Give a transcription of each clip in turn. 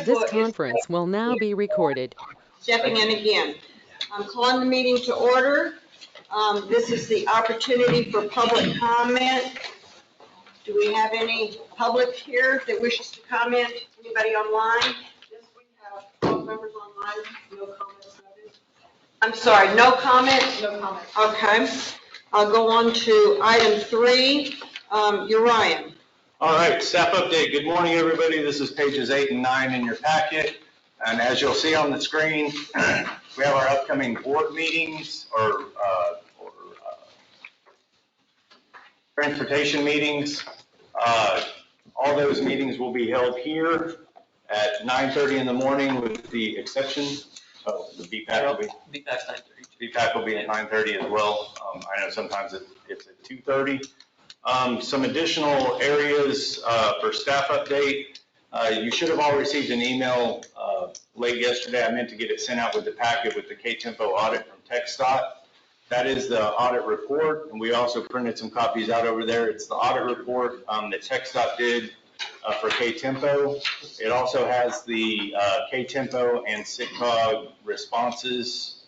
This conference will now be recorded. Stepping in again. I'm calling the meeting to order. This is the opportunity for public comment. Do we have any public here that wishes to comment? Anybody online? Yes, we have 12 members online. No comments noted. I'm sorry, no comment? No comment. Okay. I'll go on to item 3. Uriah. All right, staff update. Good morning, everybody. This is pages 8 and 9 in your packet. And as you'll see on the screen, we have our upcoming board meetings or transportation meetings. All those meetings will be held here at 9:30 in the morning with the exception of the BPAC will be. BPAC's 9:30. BPAC will be at 9:30 as well. I know sometimes it's at 2:30. Some additional areas for staff update. You should have all received an email late yesterday. I meant to get it sent out with the packet with the K-Tempo audit from TxDOT. That is the audit report, and we also printed some copies out over there. It's the audit report that TxDOT did for K-Tempo. It also has the K-Tempo and SIGCOG responses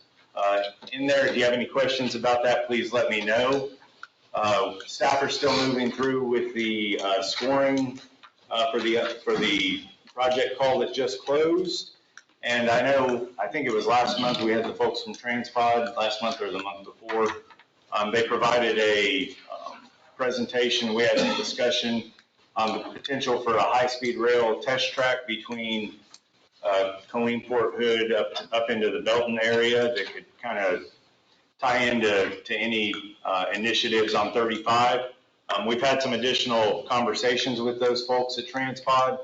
in there. If you have any questions about that, please let me know. Staff are still moving through with the scoring for the project call that just closed. And I think it was last month, we had the folks from Transpod, last month or the month before. They provided a presentation. We had some discussion on the potential for a high-speed rail test track between Killeen-Port Hood up into the Belton area that could kind of tie into any initiatives on 35. We've had some additional conversations with those folks at Transpod,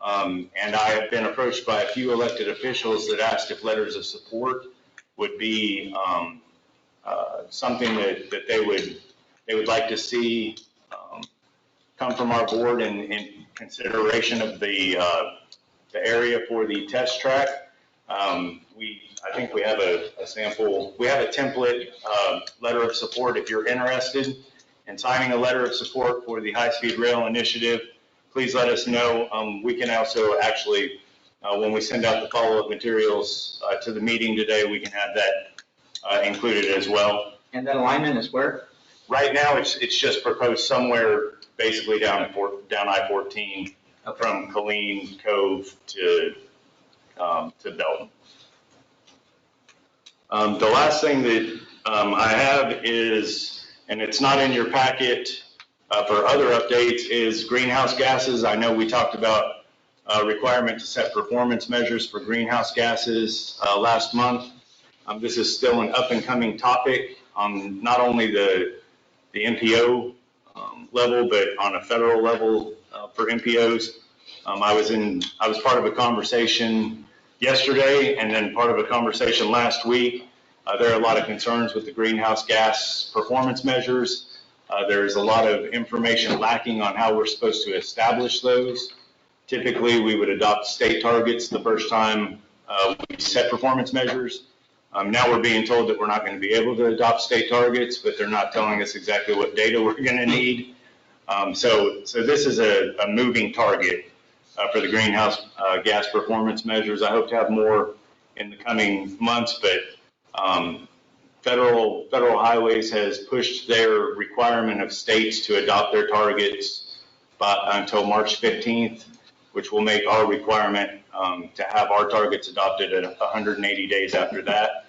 and I have been approached by a few elected officials that asked if letters of support would be something that they would like to see come from our board in consideration of the area for the test track. I think we have a sample, we have a template letter of support. If you're interested in signing a letter of support for the high-speed rail initiative, please let us know. We can also actually, when we send out the follow-up materials to the meeting today, we can have that included as well. And that alignment is where? Right now, it's just proposed somewhere basically down I-14 from Killeen Cove to Belton. The last thing that I have is, and it's not in your packet for other updates, is greenhouse gases. I know we talked about a requirement to set performance measures for greenhouse gases last month. This is still an up-and-coming topic on not only the MPO level, but on a federal level for MPOs. I was part of a conversation yesterday and then part of a conversation last week. There are a lot of concerns with the greenhouse gas performance measures. There's a lot of information lacking on how we're supposed to establish those. Typically, we would adopt state targets the first time we set performance measures. Now we're being told that we're not going to be able to adopt state targets, but they're not telling us exactly what data we're going to need. So this is a moving target for the greenhouse gas performance measures. I hope to have more in the coming months, but Federal Highways has pushed their requirement of states to adopt their targets until March 15th, which will make our requirement to have our targets adopted at 180 days after that.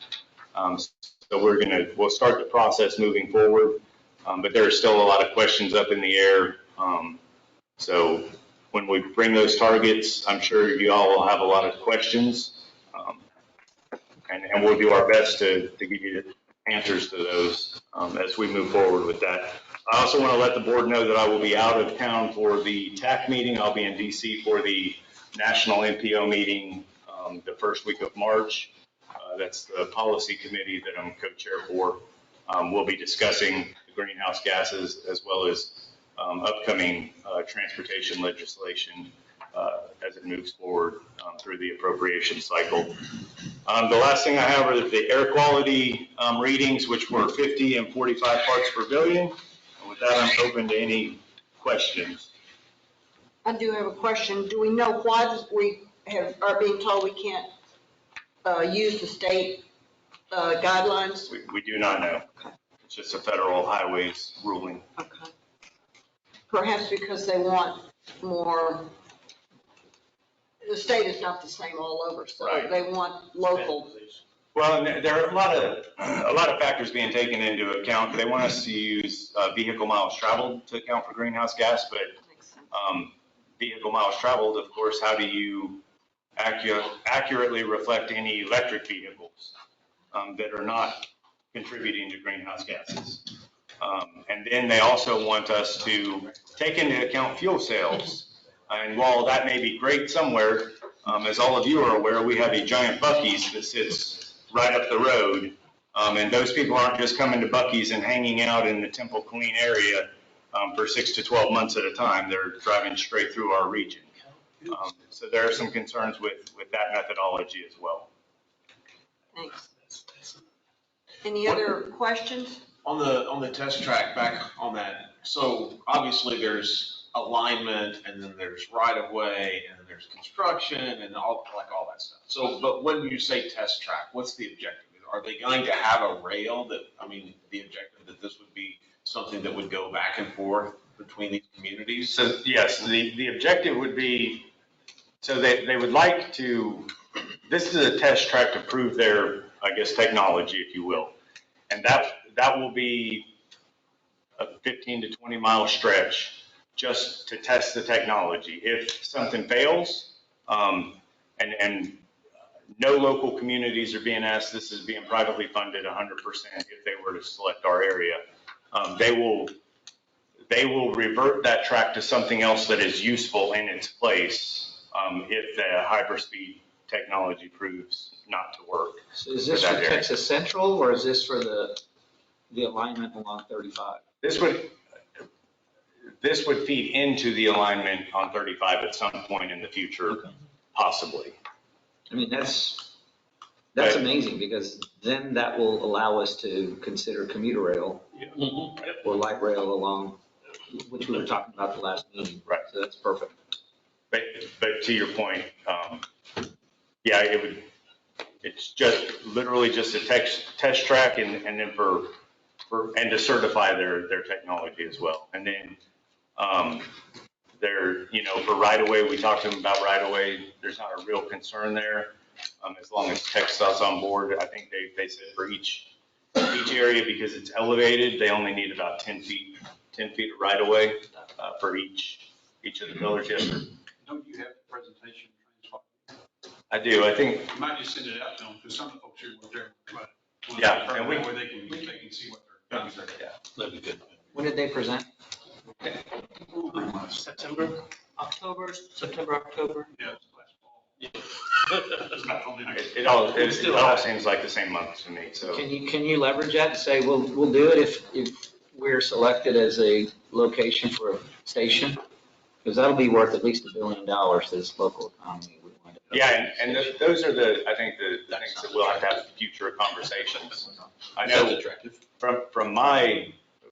So we'll start the process moving forward, but there are still a lot of questions up in the air. So when we bring those targets, I'm sure you all will have a lot of questions, and we'll do our best to give you the answers to those as we move forward with that. I also want to let the board know that I will be out of town for the TAC meeting. I'll be in DC for the National MPO meeting the first week of March. That's the policy committee that I'm co-chair for. We'll be discussing the greenhouse gases as well as upcoming transportation legislation as it moves forward through the appropriation cycle. The last thing I have are the air quality readings, which were 50 and 45 parts per billion. And with that, I'm open to any questions. I do have a question. Do we know why we are being told we can't use the state guidelines? We do not know. Okay. It's just a federal highways ruling. Okay. Perhaps because they want more, the state is not the same all over, so Right. they want local. Well, and there are a lot of factors being taken into account. They want us to use vehicle miles traveled to account for greenhouse gas, but vehicle miles traveled, of course, how do you accurately reflect any electric vehicles that are not contributing to greenhouse gases? And then they also want us to take into account fuel sales. And while that may be great somewhere, as all of you are aware, we have a giant Buc-ee's that sits right up the road. And those people aren't just coming to Buc-ee's and hanging out in the Temple Killeen area for 6 to 12 months at a time. They're driving straight through our region. So there are some concerns with that methodology as well. Thanks. Any other questions? On the test track, back on that, so obviously there's alignment and then there's right of way and then there's construction and all that stuff. So, but when you say test track, what's the objective? Are they going to have a rail that, the objective that this would be something that would go back and forth between these communities? So yes, the objective would be, so they would like to, this is a test track to prove their, I guess, technology, if you will. And that will be a 15 to 20 mile stretch just to test the technology. If something fails, and no local communities are being asked, this is being privately funded 100% if they were to select our area, they will revert that track to something else that is useful in its place if the hyperspeed technology proves not to work. So is this for Texas Central or is this for the alignment along 35? This would feed into the alignment on 35 at some point in the future, Okay. possibly. That's Right. amazing because then that will allow us to consider commuter rail or light rail along, which we were talking about the last meeting. Right. So that's perfect. But to your point, yeah, it's just literally just a test track and then and to certify their technology as well. And then for right of way, we talked to them about right of way. There's not a real concern there. As long as Texas on board, I think they said for each area, because it's elevated, they only need about 10 feet of right of way for each of the pillars. Yes, sir. Don't you have the presentation? I do. I think. You might just send it out to them, because some of the folks here were there. Yeah, and Where they can see what they're doing. Yeah. That'd be good. When did they present? September, October. Yeah, it's last fall. Yeah. It all seems like the same month to me, so. Can you leverage that and say, we'll do it if we're selected as a location for a station? Because that'll be worth at least $1 billion to this local economy. Yeah, and those are I think the things that we'll have to have future conversations. I know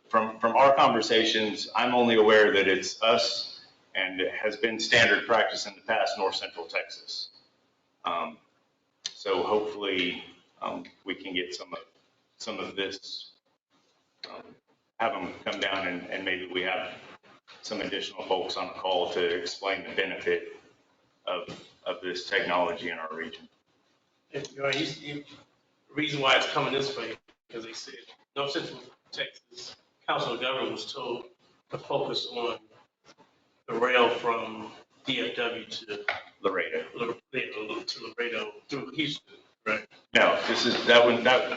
from our conversations, I'm only aware that it's us and it has been standard practice in the past, North Central Texas. So hopefully we can get some of this, have them come down and maybe we have some additional folks on the call to explain the benefit of this technology in our region. The reason why it's coming this way, because they said North Central Texas Council of Government was told to focus on the rail from DFW to Laredo. Through Houston, right? No,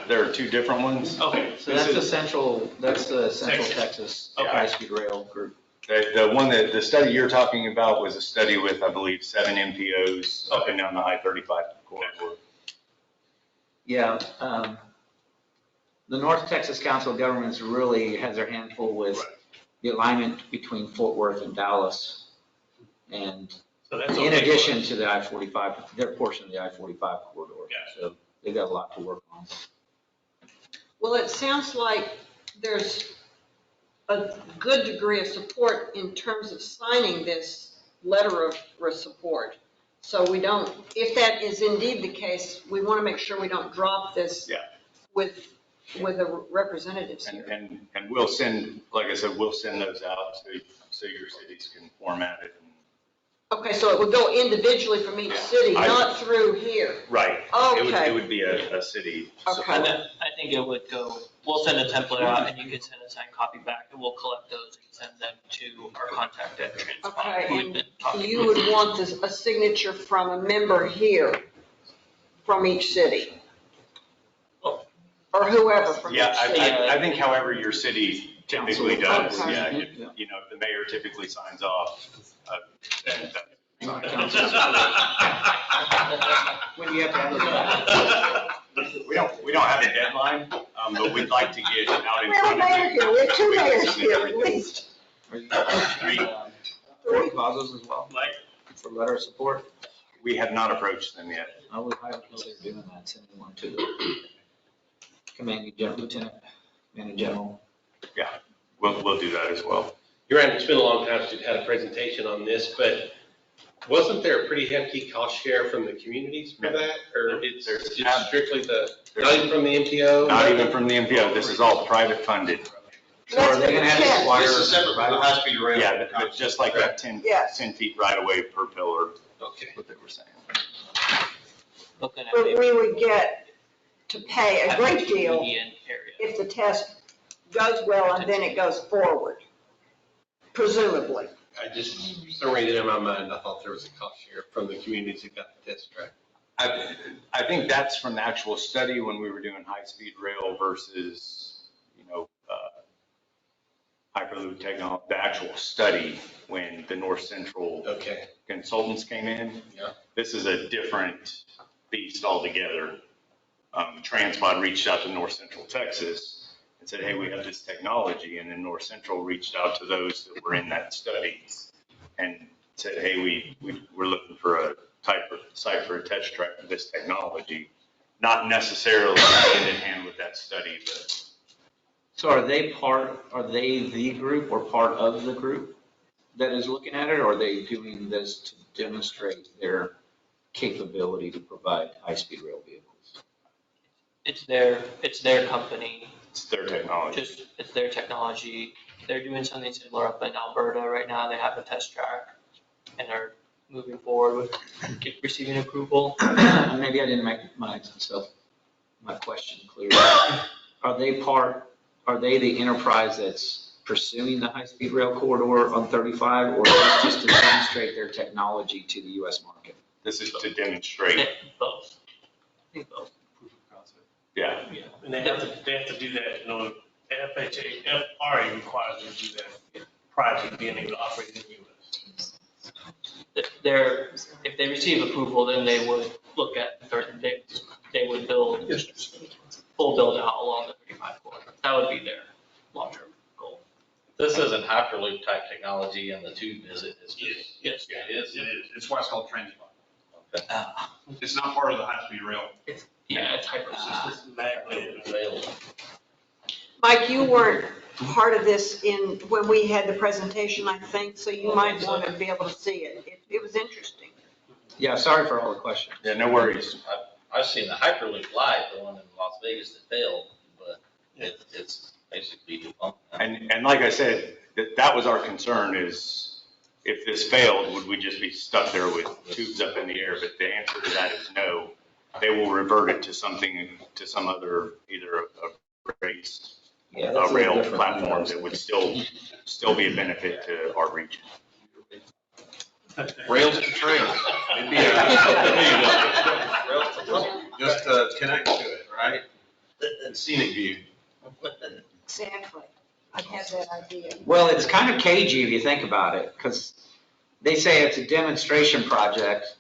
there are two different ones. Okay. So that's the Central Texas Okay. high-speed rail group. The one the study you're talking about was a study with, I believe, 7 MPOs up and down the I-35 corridor. Yeah, the North Texas Council of Governments really has their hand full with the alignment between Fort Worth and Dallas. And So that's in okay. addition to the I-45, their portion of the I-45 corridor. Gotcha. So they've got a lot to work on. Well, it sounds like there's a good degree of support in terms of signing this letter of support. So we don't, if that is indeed the case, we want to make sure we don't drop this Yeah. with the representatives And, here. and we'll send, like I said, we'll send those out so your cities can format it. Okay, so it would go individually from each Yeah. city, not through here. Right. Okay. It would be a city. Okay. And then I think it would go, we'll send a template out and you can send a signed copy back and we'll collect those and send them to our contact at Transpond. Okay, who we've been talking You to. would want a signature from a member here, from each city? Or whoever from each Yeah, city? I think however your city typically does, Okay. yeah, if, you know, if the mayor typically signs off, then When do you have to have it? we don't have a deadline, but we'd like to get out in We have a front of mayor it. here, we have two We can mayors submit here at everything. least. Are you Fort Causes as well, Like, for letter of support? We have not approached them yet. I would highly consider doing that, sending one to the commanding general, lieutenant, commanding general. We'll do that as well. You're right, it's been a long time since we've had a presentation on this, but wasn't there a pretty hefty cost share from the communities for that? Or it's just strictly not even from the MPO? Not even from the MPO, this is all private funded. So are they gonna have to acquire? This is separate from the high-speed rail. Yeah, but just like that 10 Yes. feet right away per pillar, Okay. what they were saying. Looking at But maybe we would get to pay a great deal median area. if the test goes well and then it goes forward, presumably. I just, for some reason in my mind, I thought there was a cost share from the communities that got the test track. I think that's from the actual study when we were doing high-speed rail versus, you know, hyperloop technology, the actual study when the North Central Okay. consultants came in. Yeah. This is a different beast altogether. Transpod reached out to North Central Texas and said, hey, we have this technology. And then North Central reached out to those that were in that study and said, hey, we're looking for a site for a test track for this technology. Not necessarily hand in hand with that study, but So are they the group or part of the group that is looking at it? Or are they doing this to demonstrate their capability to provide high-speed rail vehicles? It's their company, it's their technology. it's their technology. They're doing something similar up in Alberta right now. They have a test track and are moving forward with receiving approval. Maybe I didn't make my question clear. Are they the enterprise that's pursuing the high-speed rail corridor on 35, or is this just to demonstrate their technology to the US market? This is to demonstrate, Both. I think both. yeah. and they have to do that, you know, FRA requires them to do that prior to being able to operate in the US. If they receive approval, then they would look at, they would build, full build out along the 35 corridor. That would be their long-term goal. This isn't Hyperloop type technology and the tube, is it? It's just. Yes. Yeah, it is. It's why it's called Transpond. It's not part of the high-speed rail. Yeah, it's hyper. It's just magnet available. Mike, you weren't part of this when we had the presentation, I think, so you might want to be able to see it. It was interesting. Yeah, sorry for all the questions. Yeah, no worries. I've seen the Hyperloop live, the one in Las Vegas that failed, but it's basically debunked. And like I said, that was our concern is if this failed, would we just be stuck there with tubes up in the air? But the answer to that is no. They will revert it to to some other, either a race, Yeah, that's a rail different platform that would still be a benefit to our region. Rails to trails. It'd be just connect to it, right? And scenic view. Exactly. I had that idea. Well, it's kind of cagey if you think about it, because they say it's a demonstration project,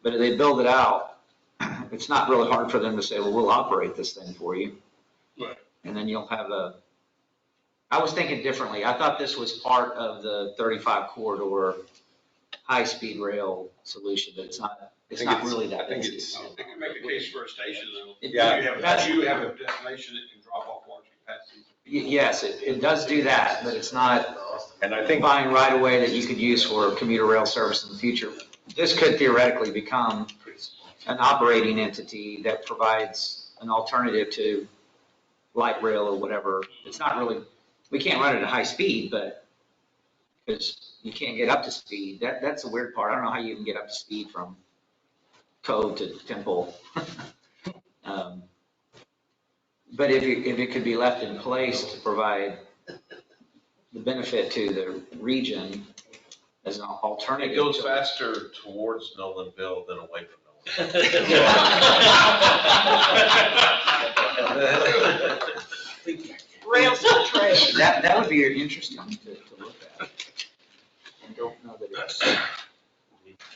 but if they build it out, it's not really hard for them to say, well, we'll operate this thing for you. Right. And then you'll have I was thinking differently. I thought this was part of the 35 corridor high-speed rail solution, but it's not really that big. They can make a case for a station though. Yeah. You have a destination that can drop off large capacities. Yes, it does do that, but it's not And I think buying right away that you could use for commuter rail service in the future. this could theoretically become an operating entity that provides an alternative to light rail or whatever. It's not really, we can't run it at high speed, but because you can't get up to speed. That's the weird part. I don't know how you can get up to speed from Cove to Temple. But if it could be left in place to provide the benefit to the region as an alternative. It goes faster towards Nolanville than away from Nolanville. Rail filtration. That would be interesting to look at. I don't know that it's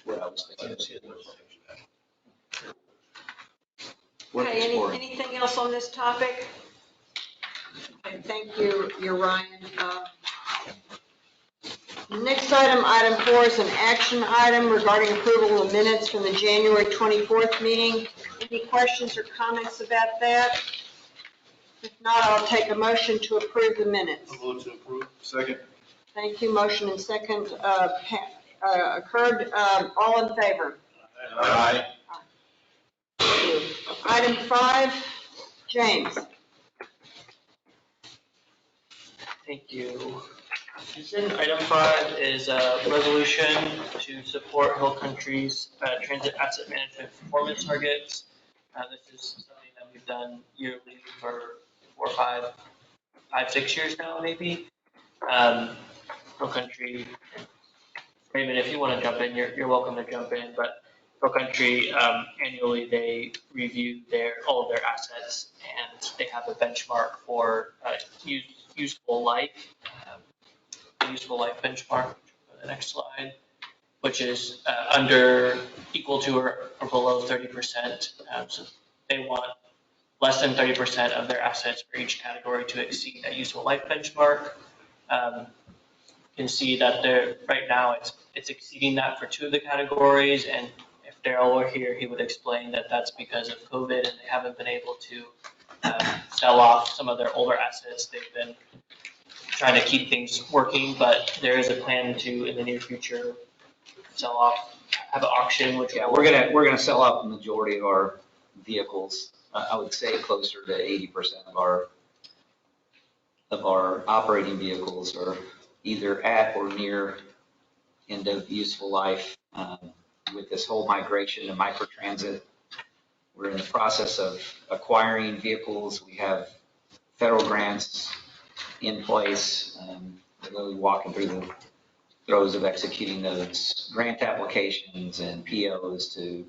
what I was thinking. Okay, anything else on this topic? Okay, thank you, Ryan. Next item, item 4, is an action item regarding approval of minutes from the January 24th meeting. Any questions or comments about that? If not, I'll take a motion to approve the minutes. I move to approve. Second. Thank you. Motion and second occurred. All in favor? Aye. Item 5, James. Thank you. Item 5 is a resolution to support Hill Country's transit asset management performance targets. This is something that we've done yearly for 6 years now, maybe. Hill Country, Raymond, if you want to jump in, you're welcome to jump in, but Hill Country, annually they review all of their assets, and they have a benchmark for useful life. Useful life benchmark, the next slide, which is equal to or below 30%. So they want less than 30% of their assets for each category to exceed that useful life benchmark. You can see that right now it's exceeding that for 2 of the categories, and if Daryl were here, he would explain that that's because of COVID and they haven't been able to sell off some of their older assets. They've been trying to keep things working, but there is a plan to, in the near future, sell off, have an auction, which. Yeah, we're gonna sell off the majority of our vehicles. I would say closer to 80% of our operating vehicles are either at or near end of useful life. With this whole migration to microtransit, we're in the process of acquiring vehicles. We have federal grants in place. We're really walking through the throes of executing those grant applications and POs to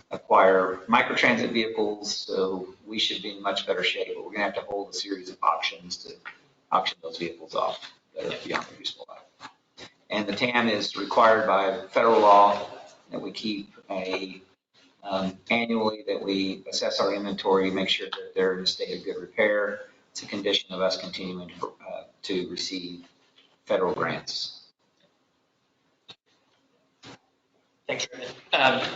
acquire microtransit vehicles. So we should be in much better shape, but we're gonna have to hold a series of auctions to auction those vehicles off that are beyond their useful life. And the TAM is required by federal law that we keep annually, that we assess our inventory, make sure that they're in a state of good repair. It's a condition of us continuing to receive federal grants. Thanks, Raymond.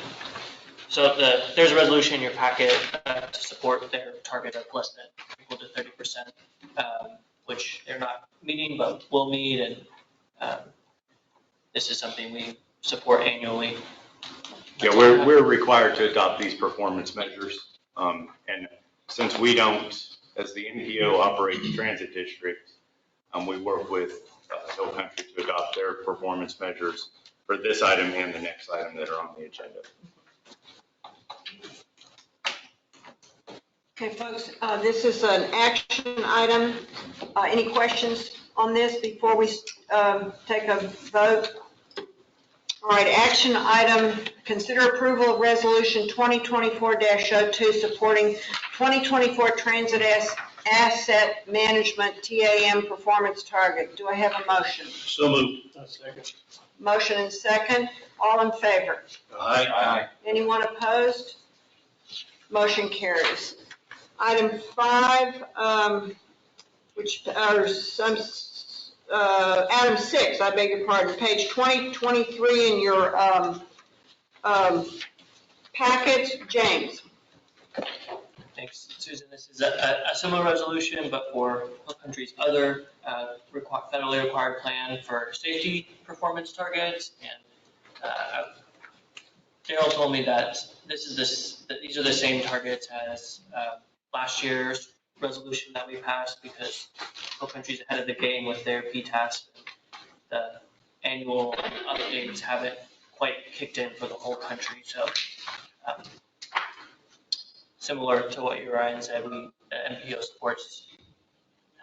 So there's a resolution in your packet to support their target of less than equal to 30%, which they're not meeting, but will meet, and this is something we support annually. Yeah, we're required to adopt these performance measures. And since we don't, as the NPO, operate the transit district, we work with Hill Country to adopt their performance measures for this item and the next item that are on the agenda. Okay, folks, this is an action item. Any questions on this before we take a vote? All right, action item, consider approval of resolution 2024-02 supporting 2024 transit asset management TAM performance target. Do I have a motion? So moved. Second. Motion and second. All in favor? Aye. Anyone opposed? Motion carries. Item 5, which are some, item 6, I beg your pardon, page 2023 in your packets. James. Thanks, Susan. This is a similar resolution, but for Hill Country's other federally required plan for safety performance targets. And Daryl told me that that these are the same targets as last year's resolution that we passed because Hill Country's ahead of the game with their PTASP. The annual updates haven't quite kicked in for the whole country, so similar to what you, Ryan, said, MPO supports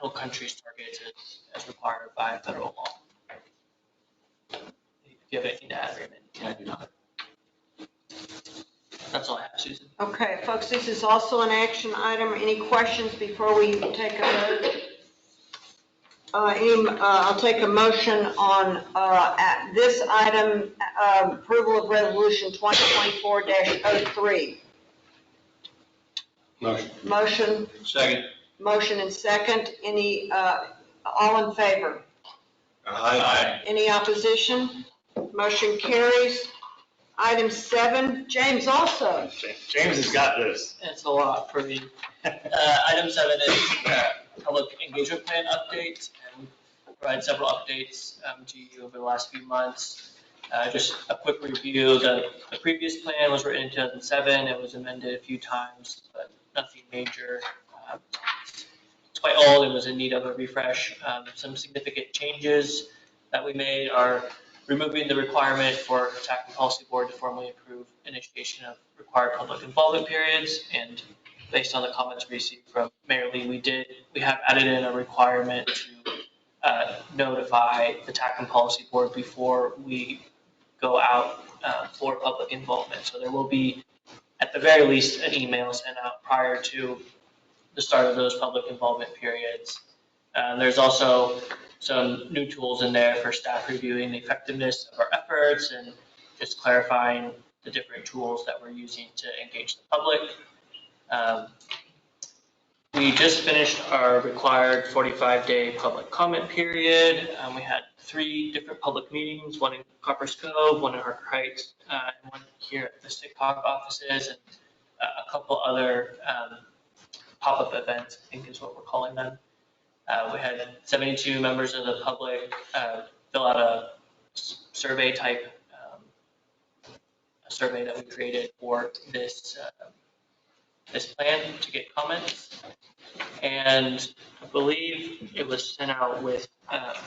Hill Country's targets as required by federal law. If you have anything to add, Raymond? I do not. That's all I have, Susan. Okay, folks, this is also an action item. Any questions before we take a vote? I'll take a motion on at this item, approval of resolution 2024-03. Motion. Motion, Second. motion and second. Any, all in favor? Aye. Any opposition? Motion carries. Item 7, James also. James has got this. It's a lot for me. Item 7 is public engagement plan updates, and provide several updates to you over the last few months. Just a quick review, the previous plan was written in 2007, it was amended a few times, but nothing major. It's quite old, it was in need of a refresh. Some significant changes that we made are removing the requirement for TAC and Policy Board to formally approve initiation of required public involvement periods, and based on the comments received from Mayor Lee, we have added in a requirement to notify the TAC and Policy Board before we go out for public involvement. So there will be, at the very least, an email sent out prior to the start of those public involvement periods. There's also some new tools in there for staff reviewing the effectiveness of our efforts and just clarifying the different tools that we're using to engage the public. We just finished our required 45-day public comment period. We had 3 different public meetings, one in Copper's Cove, one in Harker Heights, and one here at the SICCOG offices, and a couple other pop-up events, I think is what we're calling them. We had 72 members of the public fill out a survey type, a survey that we created for this plan to get comments. And I believe it was sent out with,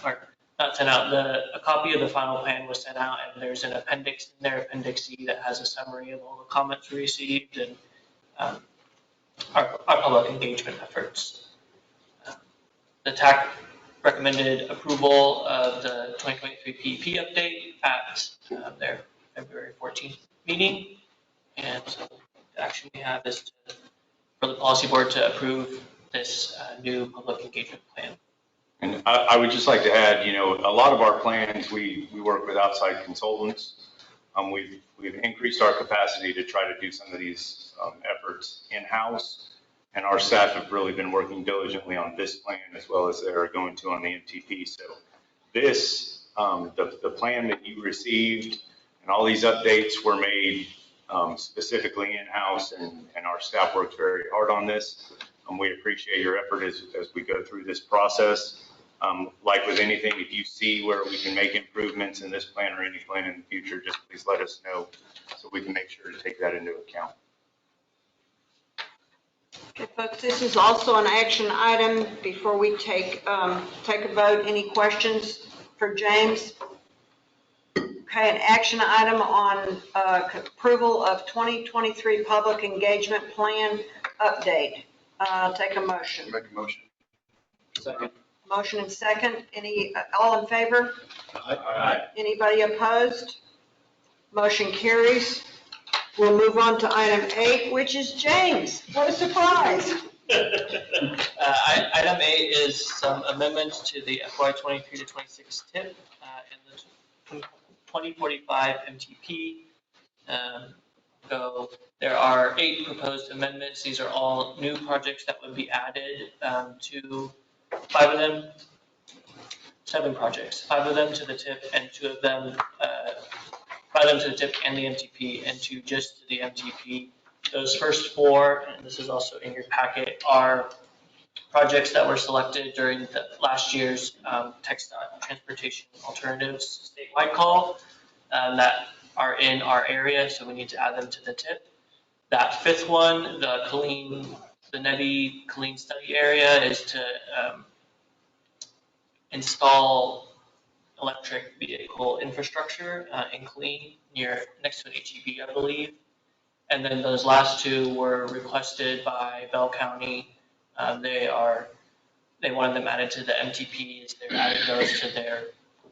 or not sent out, a copy of the final plan was sent out, and there's an appendix in there, Appendix C, that has a summary of all the comments we received and our public engagement efforts. The TAC recommended approval of the 2023 PEP update at their February 14th meeting. And so the action we have is for the policy board to approve this new public engagement plan. And I would just like to add, a lot of our plans, we work with outside consultants. We've increased our capacity to try to do some of these efforts in-house. And our staff have really been working diligently on this plan as well as they're going to on the MTP. So this, the plan that you received and all these updates were made specifically in-house, and our staff works very hard on this. We appreciate your effort as we go through this process. Like with anything, if you see where we can make improvements in this plan or any plan in the future, just please let us know so we can make sure to take that into account. Okay, folks, this is also an action item before we take a vote. Any questions for James? Okay, an action item on approval of 2023 public engagement plan update. Take a motion. Make a motion. Second. Motion and second. All in favor? Aye. Anybody opposed? Motion carries. We'll move on to item 8, which is James. What a surprise. Item 8 is some amendments to the FY 23 to 26 TIP and the 2045 MTP. So there are 8 proposed amendments. These are all new projects that would be added to 5 of them, 7 projects, 5 of them to the TIP and 2 of them, 5 of them to the TIP and the MTP, and 2 just to the MTP. Those first 4, and this is also in your packet, are projects that were selected during the last year's TxDOT Transportation Alternatives statewide call that are in our area, so we need to add them to the tip. That fifth one, the Killeen study area, is to install electric vehicle infrastructure in Killeen next to an HEB, I believe. And then those last two were requested by Bell County. They wanted them added to the MTPs. They're adding those to their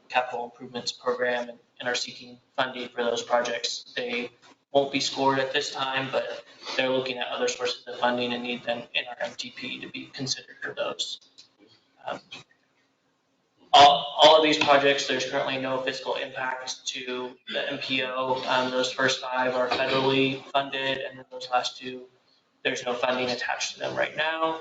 capital improvements program and are seeking funding for those projects. They won't be scored at this time, but they're looking at other sources of funding and need them in our MTP to be considered for those. All of these projects, there's currently no fiscal impact to the MPO. Those first 5 are federally funded, and then those last 2, there's no funding attached to them right now.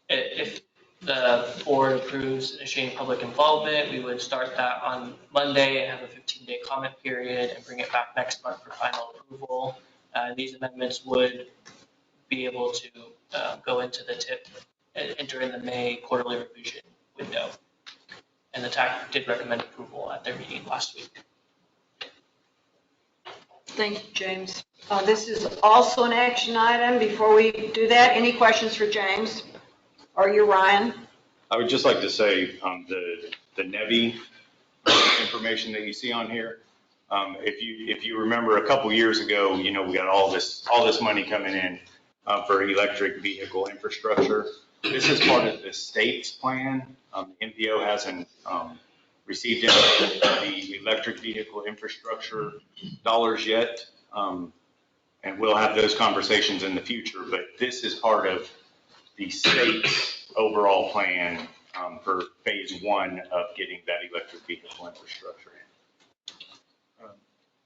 If the board approves initiating public involvement, we would start that on Monday and have a 15-day comment period and bring it back next month for final approval. These amendments would be able to go into the tip and enter in the May quarterly revision window. And the TAC did recommend approval at their meeting last week. Thank you, James. This is also an action item. Before we do that, any questions for James or you, Ryan? I would just like to say the NEVI information that you see on here. If you remember a couple years ago, we got all this money coming in for electric vehicle infrastructure. This is part of the state's plan. MPO hasn't received any of the electric vehicle infrastructure dollars yet, and we'll have those conversations in the future. But this is part of the state's overall plan for phase 1 of getting that electric vehicle infrastructure in.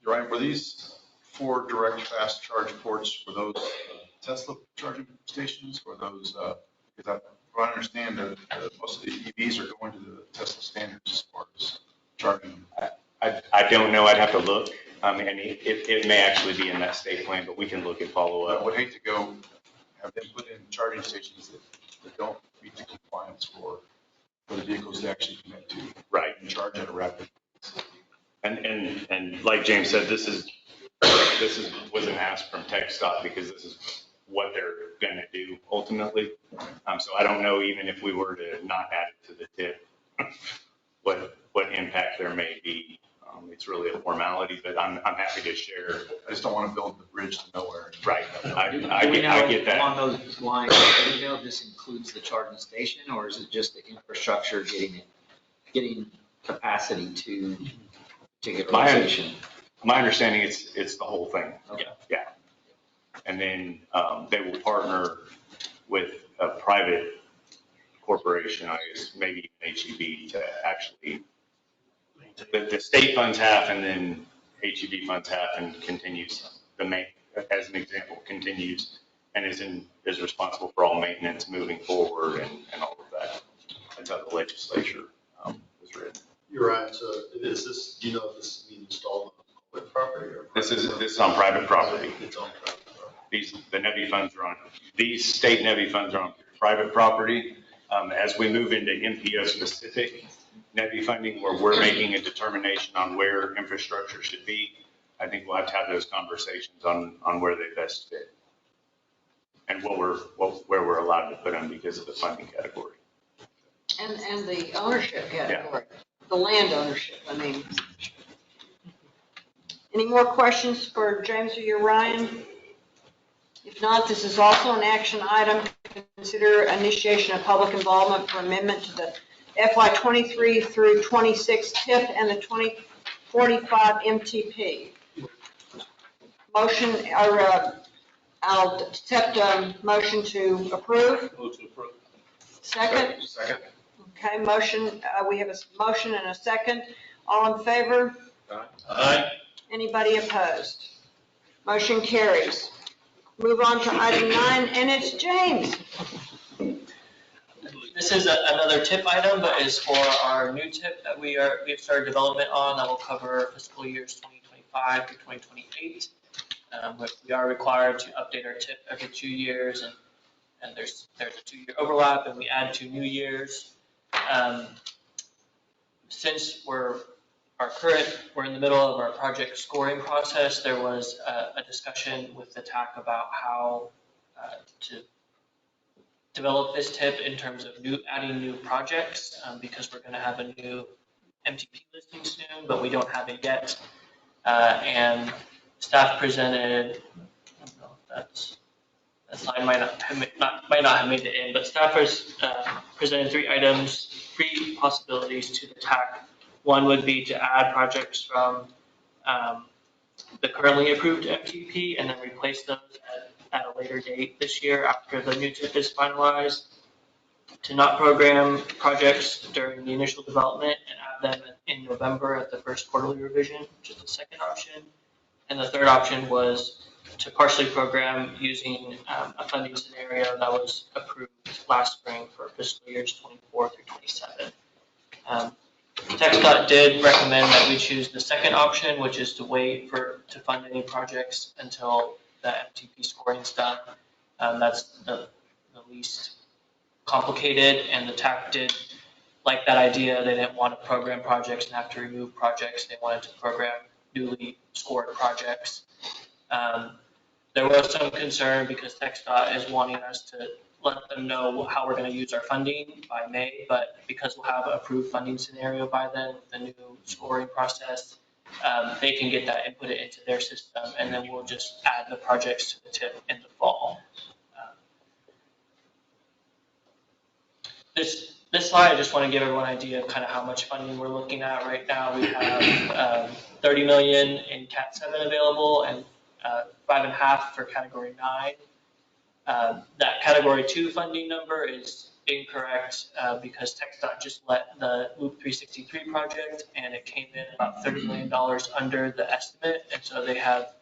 Ryan, were these 4 direct fast charge ports, were those Tesla charging stations, or those, because I understand that most of the EVs are going to the Tesla standards as far as charging. I don't know, I'd have to look. And it may actually be in that state plan, but we can look and follow I up. would hate to go have them put in charging stations that don't meet the compliance for the vehicles they actually connect to. Right. And charge at a rapid. And like James said, this was an ask from TxDOT because this is what they're gonna do ultimately. So I don't know, even if we were to not add it to the tip, what impact there may be. It's really a formality, but I'm happy to share. I just don't want to build the bridge to nowhere. Right. I get that. On those lines, do you know this includes the charging station, or is it just the infrastructure getting capacity to particular location? My understanding it's the whole thing. Okay. Yeah. And then they will partner with a private corporation, I guess, maybe HEB, to actually, the state funds half and then HEB funds half and continues, as an example, continues and is responsible for all maintenance moving forward and all of that. That's how the legislature was written. You're right. So is this, do you know if this is being installed on public property or? This is on private property. It's on private property. The NEVI funds are on, these state NEVI funds are on private property. As we move into MPO specific NEVI funding, where we're making a determination on where infrastructure should be, I think we'll have to have those conversations on where they best fit and where we're allowed to put them because of the funding category. And the ownership category, the land ownership, I mean. Any more questions for James or you, Ryan? If not, this is also an action item. Consider initiation of public involvement for amendment to the FY 23 through 26 TIP and the 2045 MTP. Motion, or I'll accept a motion to approve. Move to approve. Second? Second. Okay, motion, we have a motion and a second. All in favor? Aye. Anybody opposed? Motion carries. Move on to item 9, and it's James. This is another tip item, but is for our new tip that we've started development on that will cover fiscal years 2025 to 2028. We are required to update our tip every 2 years, and there's a 2-year overlap, and we add 2 new years. Since we're we're in the middle of our project scoring process. There was a discussion with the TAC about how to develop this tip in terms of adding new projects, because we're going to have a new MTP listing soon, but we don't have it yet. And staff presented, I don't know if that slide might not have made it in, but staffers presented 3 possibilities to the TAC. One would be to add projects from the currently approved MTP and then replace those at a later date this year after the new tip is finalized. To not program projects during the initial development and add them in November at the first quarterly revision, which is the second option. And the third option was to partially program using a funding scenario that was approved last spring for fiscal years 24 through 27. TxDOT did recommend that we choose the second option, which is to wait to fund any projects until the MTP scoring is done. That's the least complicated, and the TAC did like that idea. They didn't want to program projects and have to remove projects. They wanted to program newly scored projects. There was some concern because TxDOT is wanting us to let them know how we're going to use our funding by May, but because we'll have an approved funding scenario by then with the new scoring process, they can get that and put it into their system, and then we'll just add the projects to the tip in the fall. This slide, I just want to give everyone an idea of kind of how much funding we're looking at right now. We have 30 million in Cat 7 available and 5.5 for Category 9. That Category 2 funding number is incorrect because TxDOT just let the Loop 363 project, and it came in about $30 million under the estimate, and so they have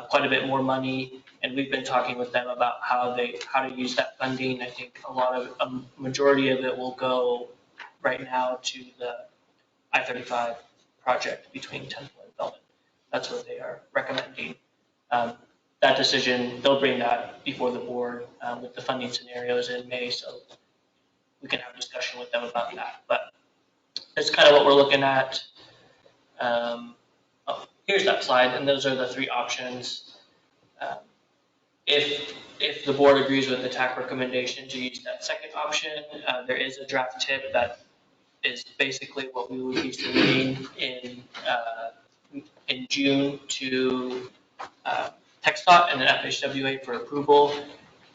quite a bit more money, and we've been talking with them about how to use that funding. I think a majority of it will go right now to the I-35 project between Temple and Belton. That's what they are recommending. That decision, they'll bring that before the board with the funding scenarios in May, so we can have a discussion with them about that. But that's kind of what we're looking at. Here's that slide, and those are the 3 options. If the board agrees with the TAC recommendation to use that second option, there is a draft tip that is basically what we would be submitting in June to TxDOT and then FHWA for approval.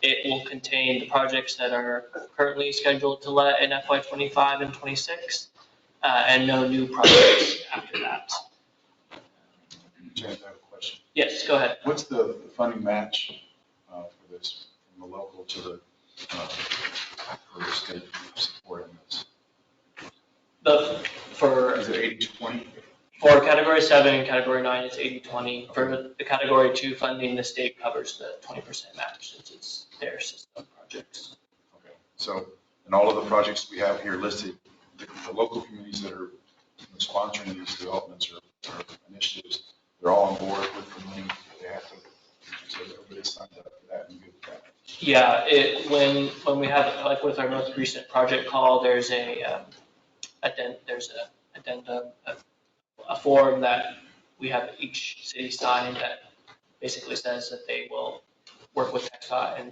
It will contain the projects that are currently scheduled to let in FY25 and 26, and no new projects after that. James, I have a question. Yes, go ahead. What's the funding match for this, from the local to the, for the state supporting this? Is it 80-20? For Category 7 and Category 9, it's 80-20. For the Category 2 funding, the state covers the 20% match since it's their system projects. Okay, so in all of the projects we have here listed, the local communities that are sponsoring these developments or initiatives, they're all on board with the money that they have to, so everybody signs up for that and good with that. Yeah, when we have, like with our most recent project call, there's a addendum, a form that we have each city sign that basically says that they will work with TxDOT and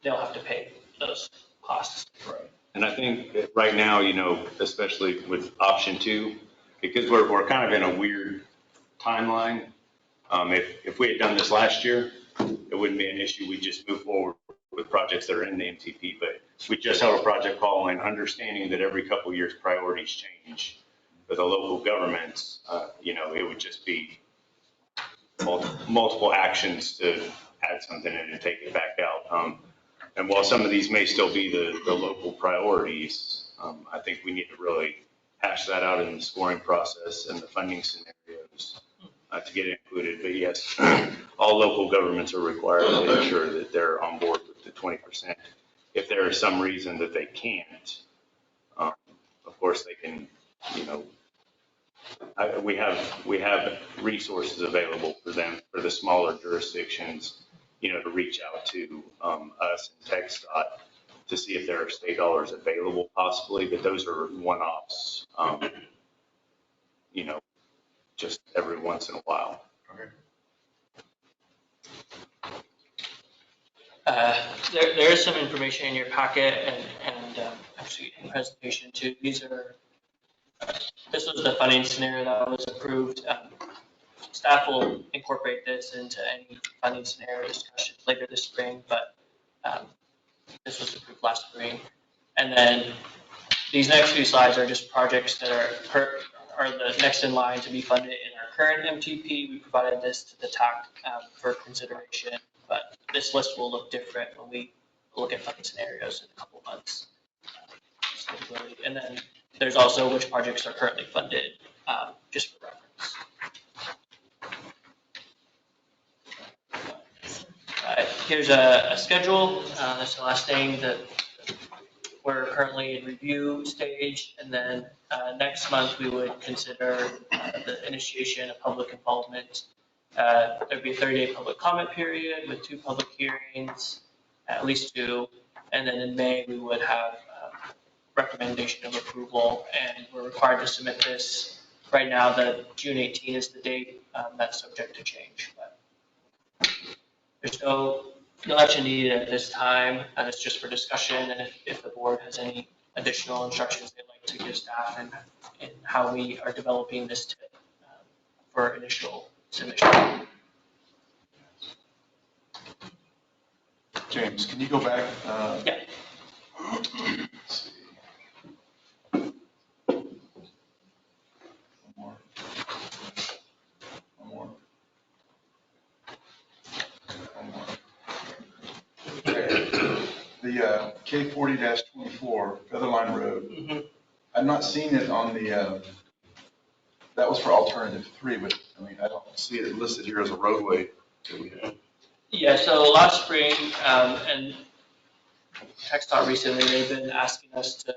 they'll have to pay those costs. Right. And I think that right now, especially with option 2, because we're kind of in a weird timeline. If we had done this last year, it wouldn't be an issue. We'd just move forward with projects that are in the MTP. But we just held a project call and understanding that every couple of years priorities change for the local governments. It would just be multiple actions to add something in and take it back out. And while some of these may still be the local priorities, I think we need to really hash that out in the scoring process and the funding scenarios to get included. But yes, all local governments are required to ensure that they're on board with the 20%. If there is some reason that they can't, of course they can, we have resources available for them, for the smaller jurisdictions, to reach out to us and TxDOT to see if there are state dollars available possibly, but those are one-offs. just every once in a while. There is some information in your packet and actually in presentation too. This was the funding scenario that was approved. Staff will incorporate this into any funding scenario discussion later this spring, but this was approved last spring. And then these next few slides are just projects that are the next in line to be funded in our current MTP. We provided this to the TAC for consideration, but this list will look different when we look at funding scenarios in a couple of months. And then there's also which projects are currently funded, just for reference. Here's a schedule. That's the last thing that we're currently in review stage. And then next month we would consider the initiation of public involvement. There'd be a 30-day public comment period with 2 public hearings, at least 2. And then in May we would have recommendation of approval, and we're required to submit this. Right now, the June 18 is the date. That's subject to change, but there's no action needed at this time. It's just for discussion, and if the board has any additional instructions they'd like to give staff and how we are developing this tip for initial submission. James, can you go back? Yeah. Let's see. One more. The K40-24 Featherline Road. Mm-hmm. I'm not seeing it on the, that was for alternative 3, but I mean, I don't see it listed here as a roadway. Yeah, so last spring, and TxDOT recently, they've been asking us to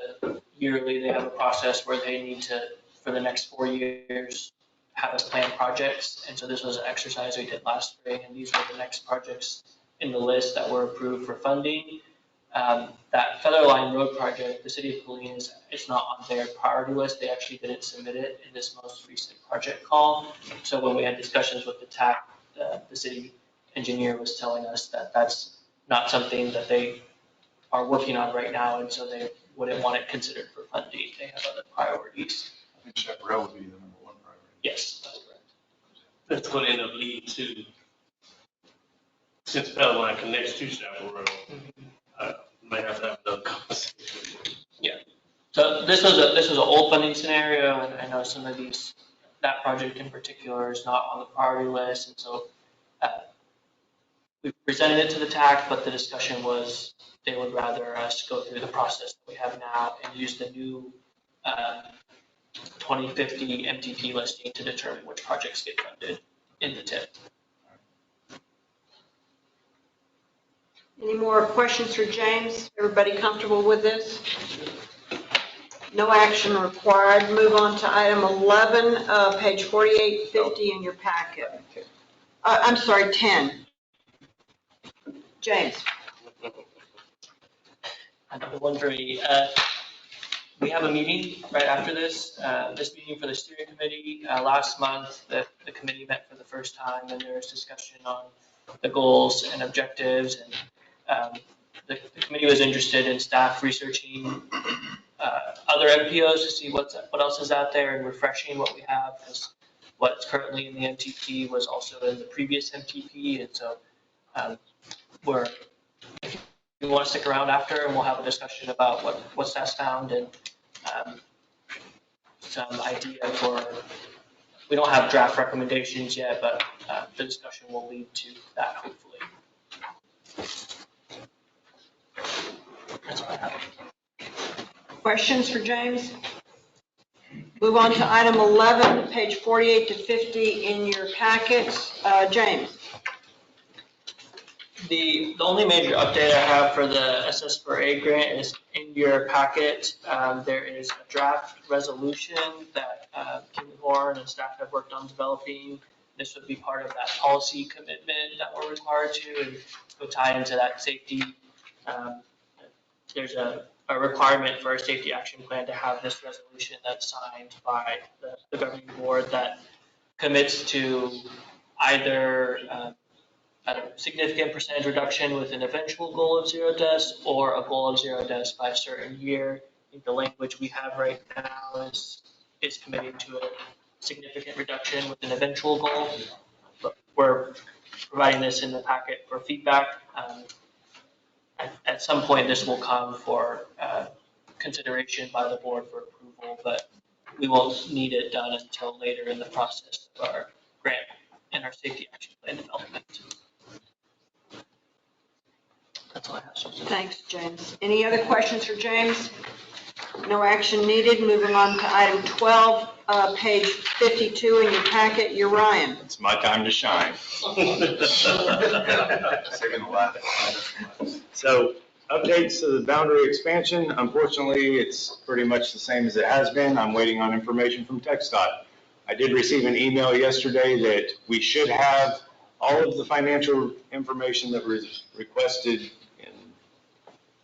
yearly, they have a process where they need to, for the next 4 years, have us plan projects. And so this was an exercise we did last spring, and these were the next projects in the list that were approved for funding. That Featherline Road project, the city of Killeen it's not on their priority list. They actually didn't submit it in this most recent project call. So when we had discussions with the TAC, the city engineer was telling us that that's not something that they are working on right now, and so they wouldn't want it considered for funding. They have other priorities. I think Chaparral would be the number 1 priority. Yes, that's correct. That's going to end up leading to, since Petalline connects to Chapel Road, might have to have another conversation. Yeah. So this was an old funding scenario, and I know some of these, that project in particular is not on the priority list, and so we presented it to the TAC, but the discussion was they would rather us go through the process that we have now and use the new 2050 MTP listing to determine which projects get funded in the TIP. Any more questions for James? Everybody comfortable with this? No action required. Move on to item 11, page 4850 in your packet. I'm sorry, 10. James. Another one for me. We have a meeting right after this. This meeting for the steering committee. Last month, the committee met for the first time, and there was discussion on the goals and objectives. And the committee was interested in staff researching other MPOs to see what else is out there and refreshing what we have, because what's currently in the MTP was also in the previous MTP, and so if you want to stick around after, and we'll have a discussion about what staff's found and some idea for, we don't have draft recommendations yet, but the discussion will lead to that hopefully. That's what I have. Questions for James? Move on to item 11, page 48 to 50 in your packets. James. The only major update I have for the SS4A grant is in your packet. There is a draft resolution that Killeen and staff have worked on developing. This would be part of that policy commitment that we're required to, and would tie into that safety. There's a requirement for a safety action plan to have this resolution that's signed by the the governing board that commits to either a significant percentage reduction with an eventual goal of 0 deaths or a goal of 0 deaths by a certain year. I think the language we have right now is committing to a significant reduction with an eventual goal. But we're providing this in the packet for feedback. At some point, this will come for consideration by the board for approval, but we won't need it done until later in the process of our grant and our safety action plan development. That's all I have. Susan. Thanks, James. Any other questions for James? No action needed. Moving on to item 12, page 52 in your packet. You're Ryan. It's my time to shine. Saving the last. So updates to the boundary expansion, unfortunately, it's pretty much the same as it has been. I'm waiting on information from TxDOT. I did receive an email yesterday that we should have all of the financial information that was requested in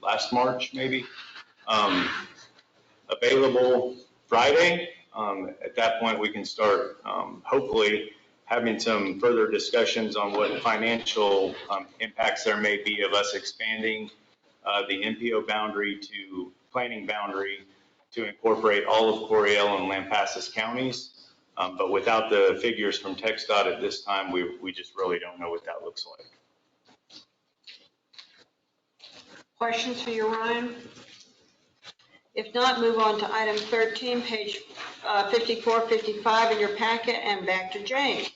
last March, maybe, available Friday. At that point, we can start, hopefully, having some further discussions on what financial impacts there may be of us expanding the MPO boundary to planning boundary to incorporate all of Coryell and Lampasas counties. But without the figures from TxDOT at this time, we just really don't know what that looks like. Questions for you, Ryan? If not, move on to item 13, page 54, 55 in your packet, and back to James.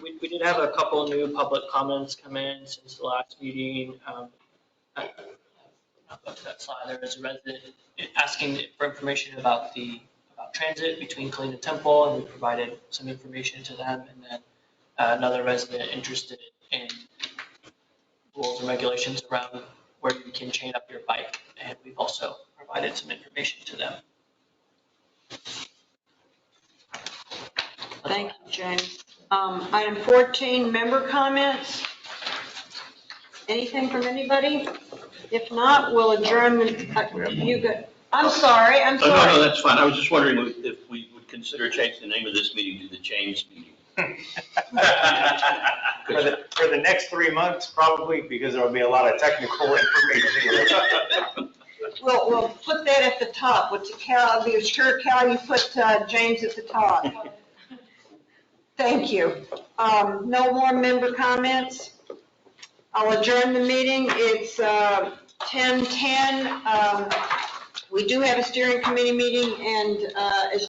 We did have a couple new public comments come in since the last meeting. That slide, there was a resident asking for information about transit between Killeen-Temple, and we provided some information to them. And then another resident interested in rules and regulations around where you can chain up your bike, and we've also provided some information to them. Thank you, James. Item 14, member comments. Anything from anybody? If not, we'll adjourn. You good? I'm sorry. Oh, no, that's fine. I was just wondering if we would consider changing the name of this meeting to the James meeting. For the next 3 months, probably, because there will be a lot of technical information. We'll put that at the top. What's Cal? Be sure, Cal, you put James at the top. Thank you. No more member comments. I'll adjourn the meeting. It's 10:10. We do have a steering committee meeting, and as